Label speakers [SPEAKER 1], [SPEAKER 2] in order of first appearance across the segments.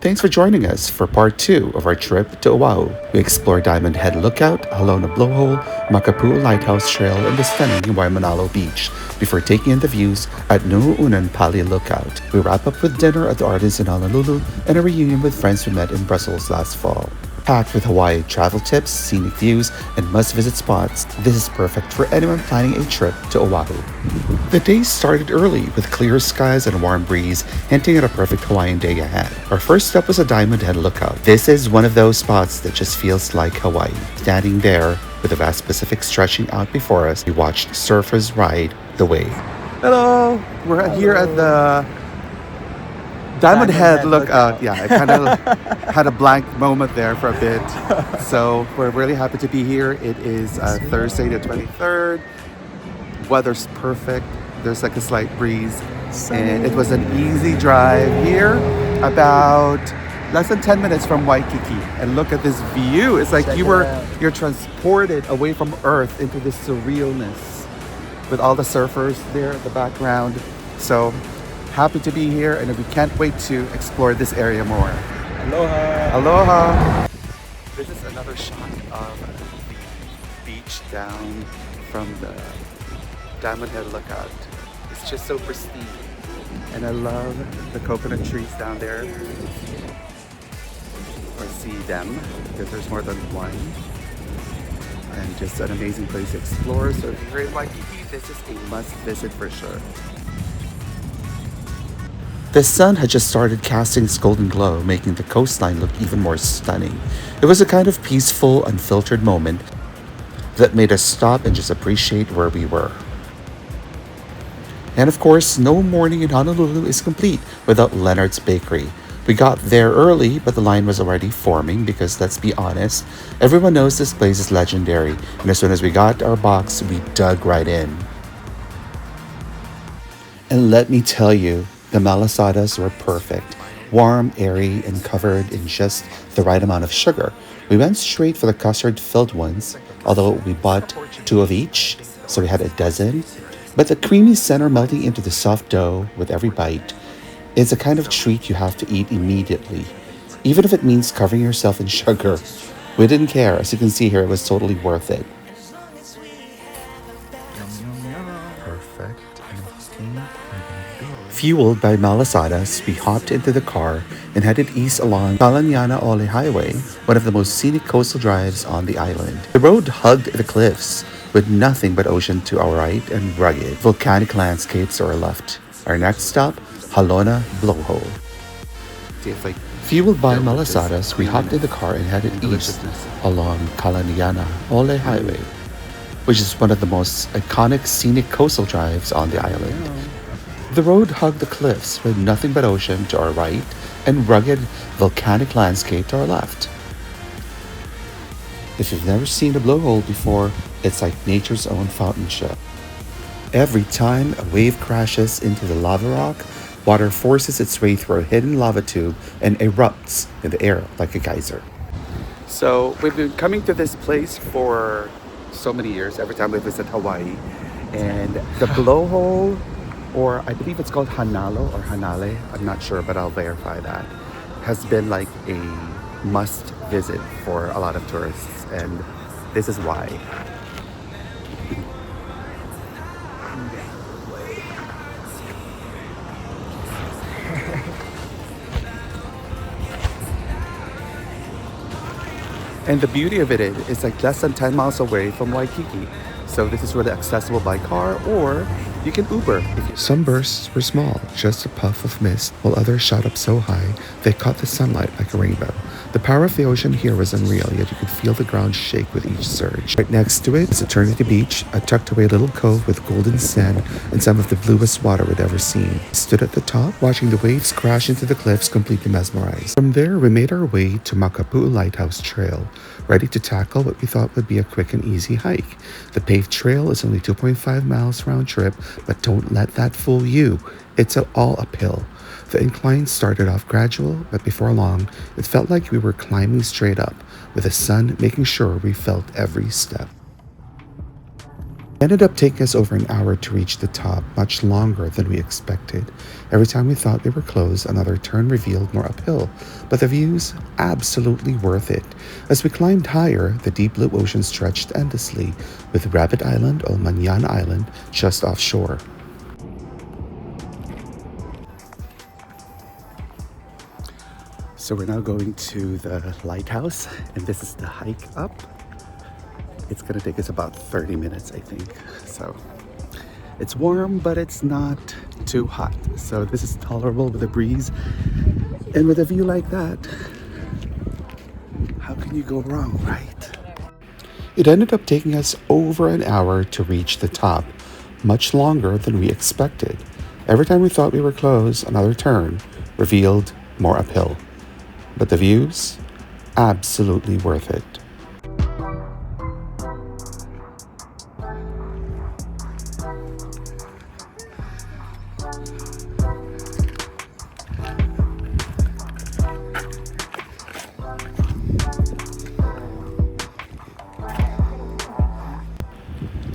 [SPEAKER 1] Thanks for joining us for part 2 of our trip to Oahu. We explore Diamond Head Lookout, Halona Blowhole, Makapu Lighthouse Trail, and the stunning Waimanalo Beach before taking in the views at Nuuanu Pali Lookout. We wrap up with dinner at the Arden in Honolulu and a reunion with friends we met in Brussels last fall. Packed with Hawaii travel tips, scenic views, and must-visit spots, this is perfect for anyone planning a trip to Oahu. The day started early with clear skies and a warm breeze, hinting at a perfect Hawaiian day ahead. Our first stop was a Diamond Head Lookout. This is one of those spots that just feels like Hawaii. Standing there with the vast Pacific stretching out before us, we watched surfers ride the wave. Hello! We're here at the Diamond Head Lookout. Yeah, I kind of had a blank moment there for a bit. So we're really happy to be here. It is Thursday the 23rd. Weather's perfect. There's like a slight breeze. And it was an easy drive here, about less than 10 minutes from Waikiki. And look at this view. It's like you're transported away from Earth into this surrealness with all the surfers there at the background. So happy to be here, and we can't wait to explore this area more.
[SPEAKER 2] Aloha!
[SPEAKER 1] Aloha! This is another shot of the beach down from the Diamond Head Lookout. It's just so pristine. And I love the coconut trees down there. Or see them, because there's more than one. And just an amazing place to explore. So if you're in Waikiki, this is a must visit for sure. The sun had just started casting its golden glow, making the coastline look even more stunning. It was a kind of peaceful, unfiltered moment that made us stop and just appreciate where we were. And of course, no morning in Honolulu is complete without Leonard's Bakery. We got there early, but the line was already forming because, let's be honest, everyone knows this place is legendary, and as soon as we got our box, we dug right in. And let me tell you, the Malasadas were perfect. Warm, airy, and covered in just the right amount of sugar. We went straight for the custard-filled ones, although we bought 2 of each, so we had a dozen. But the creamy center melting into the soft dough with every bite is a kind of treat you have to eat immediately, even if it means covering yourself in sugar. We didn't care. As you can see here, it was totally worth it. Perfect. Fueled by Malasadas, we hopped into the car and headed east along Waimanalo Highway, one of the most scenic coastal drives on the island. The road hugged the cliffs, with nothing but ocean to our right and rugged volcanic landscapes to our left. Our next stop, Halona Blowhole. Fueled by Malasadas, we hopped in the car and headed east along Waimanalo Highway, which is one of the most iconic scenic coastal drives on the island. The road hugged the cliffs with nothing but ocean to our right and rugged volcanic landscape to our left. If you've never seen a blowhole before, it's like nature's own fountain show. Every time a wave crashes into the lava rock, water forces its way through a hidden lava tube and erupts in the air like a geyser. So we've been coming to this place for so many years, every time we visit Hawaii. And the blowhole, or I believe it's called Hanalo or Hanale, I'm not sure, but I'll verify that, has been like a must visit for a lot of tourists, and this is why. And the beauty of it is like less than 10 miles away from Waikiki. So this is really accessible by car, or you can Uber. Some bursts were small, just a puff of mist, while others shot up so high they caught the sunlight like a rainbow. The power of the ocean here was unreal, yet you could feel the ground shake with each surge. Right next to it is Eternity Beach, a tucked-away little cove with golden sand and some of the bluest water we'd ever seen. I stood at the top, watching the waves crash into the cliffs, completely mesmerized. From there, we made our way to Makapu Lighthouse Trail, ready to tackle what we thought would be a quick and easy hike. The paved trail is only 2.5 miles round trip, but don't let that fool you. It's all uphill. The incline started off gradual, but before long, it felt like we were climbing straight up, with the sun making sure we felt every step. It ended up taking us over an hour to reach the top, much longer than we expected. Every time we thought we were close, another turn revealed more uphill, but the views, absolutely worth it. As we climbed higher, the deep blue ocean stretched endlessly, with Rabbit Island or Manyan Island just offshore. So we're now going to the lighthouse, and this is the hike up. It's gonna take us about 30 minutes, I think. So it's warm, but it's not too hot. So this is tolerable with a breeze. And with a view like that, how can you go wrong, right? It ended up taking us over an hour to reach the top, much longer than we expected. Every time we thought we were close, another turn revealed more uphill. But the views, absolutely worth it.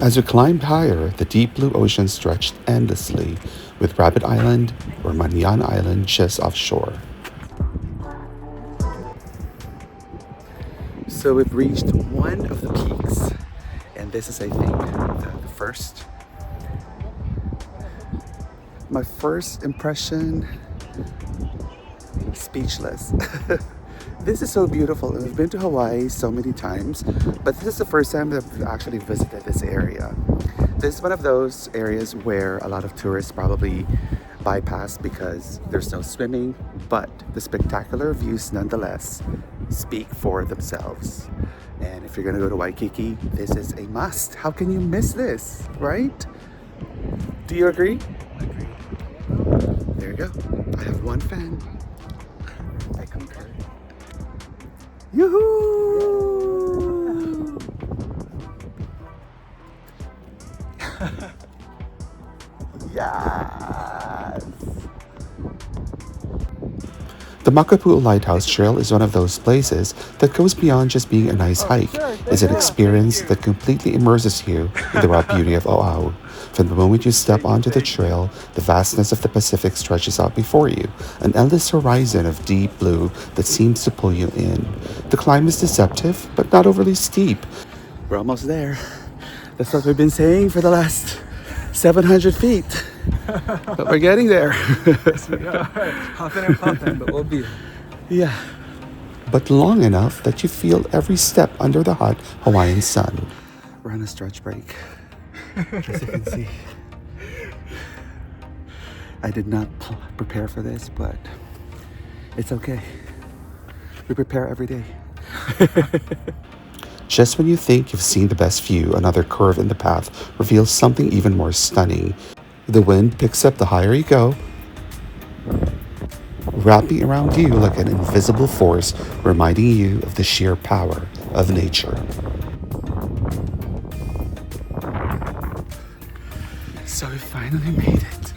[SPEAKER 1] As we climbed higher, the deep blue ocean stretched endlessly, with Rabbit Island or Manyan Island just offshore. So we've reached one of the peaks, and this is, I think, the first. My first impression, speechless. This is so beautiful. I've been to Hawaii so many times, but this is the first time that I've actually visited this area. This is one of those areas where a lot of tourists probably bypass because there's no swimming, but the spectacular views nonetheless speak for themselves. And if you're gonna go to Waikiki, this is a must. How can you miss this, right? Do you agree? Agreed. There you go. I have one fan. I concur. Yoo-hoo! Yes! The Makapuu Lighthouse Trail is one of those places that goes beyond just being a nice hike. It's an experience that completely immerses you in the raw beauty of Oahu. From the moment you step onto the trail, the vastness of the Pacific stretches out before you, an endless horizon of deep blue that seems to pull you in. The climb is deceptive, but not overly steep. We're almost there. That's what we've been saying for the last 700 feet. But we're getting there.
[SPEAKER 2] Yes, we are. Huffing and puffing, but we'll be.
[SPEAKER 1] Yeah. But long enough that you feel every step under the hot Hawaiian sun. We're on a stretch break. As you can see. I did not prepare for this, but it's okay. We prepare every day. Just when you think you've seen the best view, another curve in the path reveals something even more stunning. The wind picks up the higher you go, wrapping around you like an invisible force, reminding you of the sheer power of nature. So we finally made it.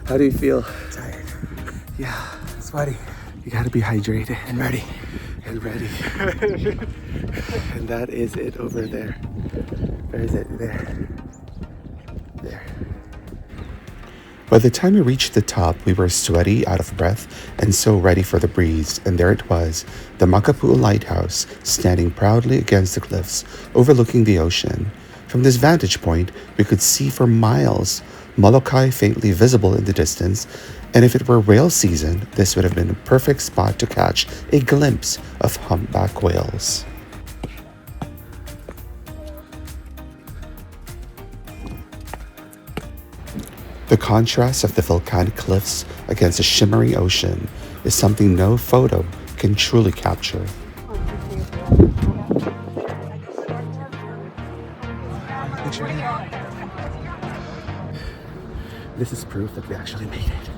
[SPEAKER 1] How do you feel?
[SPEAKER 2] Tired.
[SPEAKER 1] Yeah,
[SPEAKER 2] Sweaty.
[SPEAKER 1] you gotta be hydrated.
[SPEAKER 2] And ready.
[SPEAKER 1] And ready. And that is it over there. Where is it? There. There. By the time we reached the top, we were sweaty, out of breath, and so ready for the breeze. And there it was, the Makapuu Lighthouse, standing proudly against the cliffs, overlooking the ocean. From this vantage point, we could see for miles, Molokai faintly visible in the distance, and if it were whale season, this would have been a perfect spot to catch a glimpse of humpback whales. The contrast of the volcanic cliffs against the shimmering ocean is something no photo can truly capture. This is proof that we actually made it.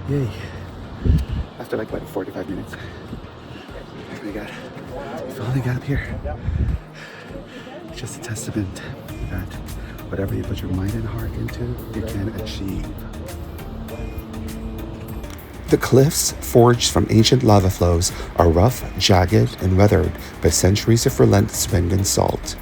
[SPEAKER 1] Yay. After like, 45 minutes. We finally got up here. It's just a testament that whatever you put your mind and heart into, you can achieve. The cliffs, forged from ancient lava flows, are rough, jagged, and weathered by centuries of relentless wind and salt.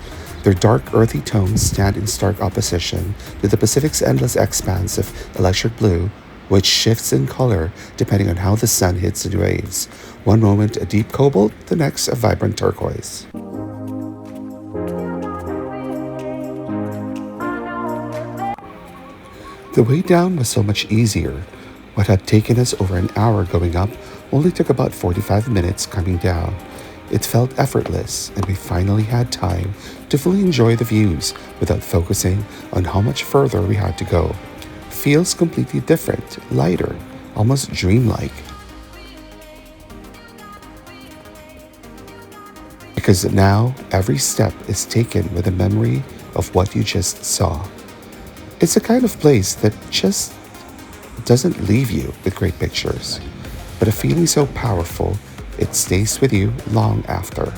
[SPEAKER 1] Their dark, earthy tones stand in stark opposition to the Pacific's endless expanse of electric blue, which shifts in color depending on how the sun hits the waves. One moment a deep cobalt, the next a vibrant turquoise. The way down was so much easier. What had taken us over an hour going up only took about 45 minutes coming down. It felt effortless, and we finally had time to fully enjoy the views without focusing on how much further we had to go. Feels completely different, lighter, almost dreamlike. Because now every step is taken with a memory of what you just saw. It's a kind of place that just doesn't leave you with great pictures, but a feeling so powerful, it stays with you long after.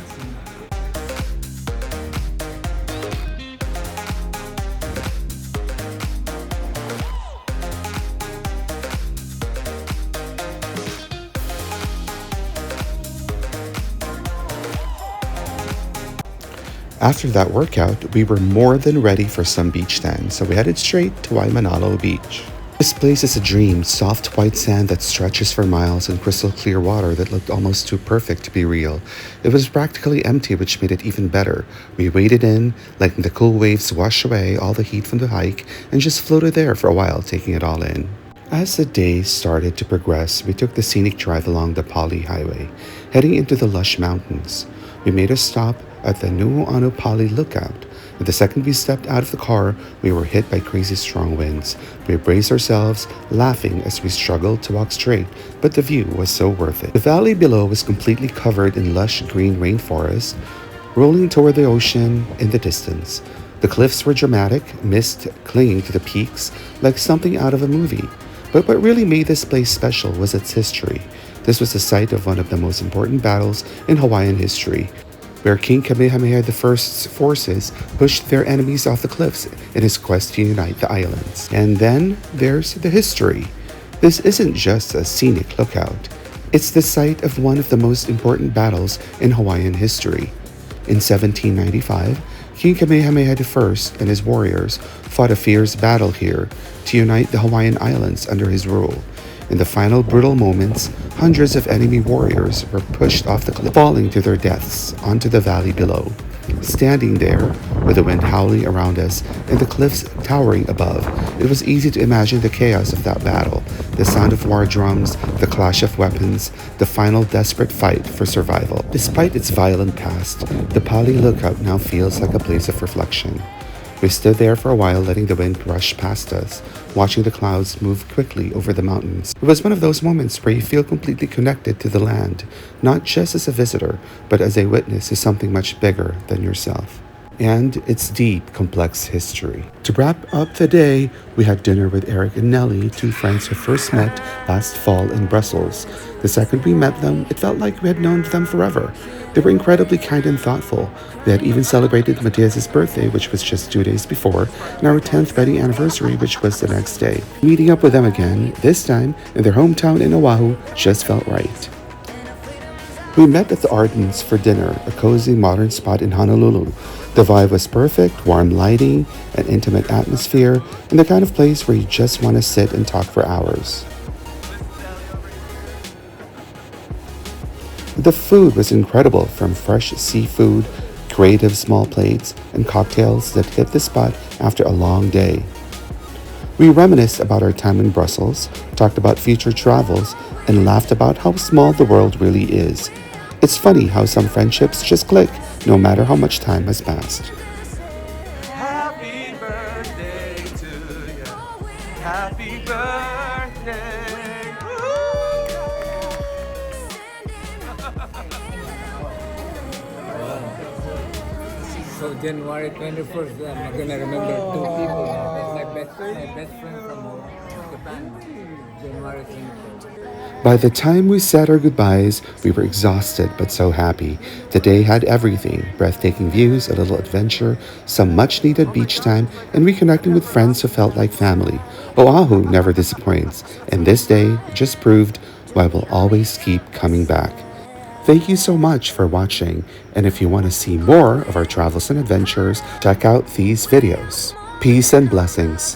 [SPEAKER 1] After that workout, we were more than ready for some beach time, so we headed straight to Waimanalo Beach. This place is a dream, soft white sand that stretches for miles and crystal clear water that looked almost too perfect to be real. It was practically empty, which made it even better. We waded in, letting the cool waves wash away all the heat from the hike, and just floated there for a while, taking it all in. As the day started to progress, we took the scenic drive along the Pali highway, heading into the lush mountains. We made a stop at the Nuuanu Pali lookout. The second we stepped out of the car, we were hit by crazy strong winds. We braced ourselves, laughing as we struggled to walk straight, but the view was so worth it. The valley below was completely covered in lush green rainforest, rolling toward the ocean in the distance. The cliffs were dramatic, mist clinging to the peaks like something out of a movie. But what really made this place special was its history. This was the site of one of the most important battles in Hawaiian history, where King Kamehameha I's forces pushed their enemies off the cliffs in his quest to unite the islands. And then there's the history. This isn't just a scenic lookout. It's the site of one of the most important battles in Hawaiian history. In 1795, King Kamehameha I and his warriors fought a fierce battle here to unite the Hawaiian Islands under his rule. In the final brutal moments, hundreds of enemy warriors were pushed off the cliff, falling to their deaths onto the valley below. Standing there, with the wind howling around us and the cliffs towering above, it was easy to imagine the chaos of that battle, the sound of war drums, the clash of weapons, the final desperate fight for survival. Despite its violent past, the Pali lookout now feels like a place of reflection. We stood there for a while, letting the wind rush past us, watching the clouds move quickly over the mountains. It was one of those moments where you feel completely connected to the land, not just as a visitor, but as a witness to something much bigger than yourself and its deep, complex history. To wrap up the day, we had dinner with Eric and Nellie, two friends who first met last fall in Brussels. The second we met them, it felt like we had known them forever. They were incredibly kind and thoughtful. They had even celebrated Matthias's birthday, which was just 2 days before, and our 10th wedding anniversary, which was the next day. Meeting up with them again, this time in their hometown in Oahu, just felt right. We met at the Ardens for dinner, a cozy modern spot in Honolulu. The vibe was perfect, warm lighting, an intimate atmosphere, and the kind of place where you just want to sit and talk for hours. The food was incredible, from fresh seafood, creative small plates, and cocktails that hit the spot after a long day. We reminisced about our time in Brussels, talked about future travels, and laughed about how small the world really is. It's funny how some friendships just click, no matter how much time has passed.
[SPEAKER 2] Happy birthday to you. Happy birthday.
[SPEAKER 3] So January 21st, I'm gonna remember two people. That's my best friend from Japan. January 21st.
[SPEAKER 1] By the time we said our goodbyes, we were exhausted but so happy. The day had everything: breathtaking views, a little adventure, some much-needed beach time, and reconnecting with friends who felt like family. Oahu never disappoints, and this day just proved why we'll always keep coming back. Thank you so much for watching, and if you want to see more of our travels and adventures, check out these videos. Peace and blessings.